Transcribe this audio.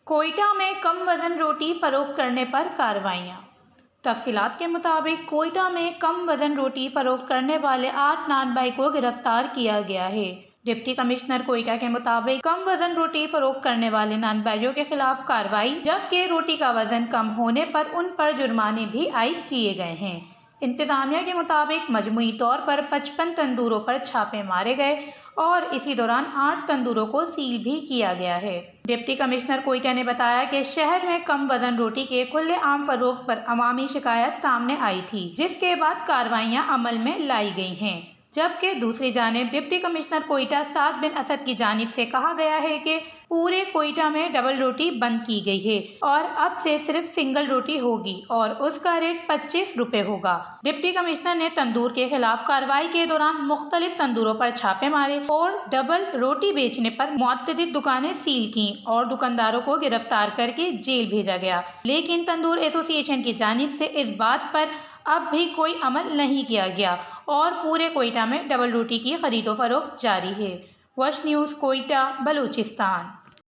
कोयटा में कम वजन रोटी फरोख्त करने पर कार्रवाइयाँ। तफसीलात के मुताबिक कोयटा में कम वजन रोटी फरोख्त करने वाले 8 नानबाई को गिरफ्तार किया गया है। डिप्टी कमिश्नर कोयटा के मुताबिक कम वजन रोटी फरोख्त करने वाले नानबाइयों के खिलाफ कार्रवाई, जबकि रोटी का वजन कम होने पर उन पर जुर्माने भी आयद किए गए हैं। इंतजामिया के मुताबिक मजमूई तौर पर 55 तंदूरों पर छापे मारे गए और इसी दौरान 8 तंदूरों को सील भी किया गया है। डिप्टी कमिश्नर कोयटा ने बताया कि शहर में कम वजन रोटी के खुलेआम फरोख्त पर अवामी शिकायत सामने आई थी, जिसके बाद कार्रवाइयां अमल में लाई गई हैं। जबकि दूसरी जानिब डिप्टी कमिश्नर कोयटा साद बिन असद की जानिब से कहा गया है कि पूरे कोयटा में डबल रोटी बंद की गई है और अब से सिर्फ सिंगल रोटी होगी और उसका रेट 25 रुपए होगा। डिप्टी कमिश्नर ने तंदूर के खिलाफ कार्रवाई के दौरान मुख्तलिफ तंदूरों पर छापे मारे और डबल रोटी बेचने पर मुअत्तदिद दुकानें सील की और दुकानदारों को गिरफ्तार करके जेल भेजा गया। लेकिन तंदूर एसोसिएशन की जानिब से इस बात पर अब भी कोई अमल नहीं किया गया और पूरे कोयटा में डबल रोटी की खरीदो फरोख्त जारी है। वश न्यूज़, कोयटा, बलूचिस्तान।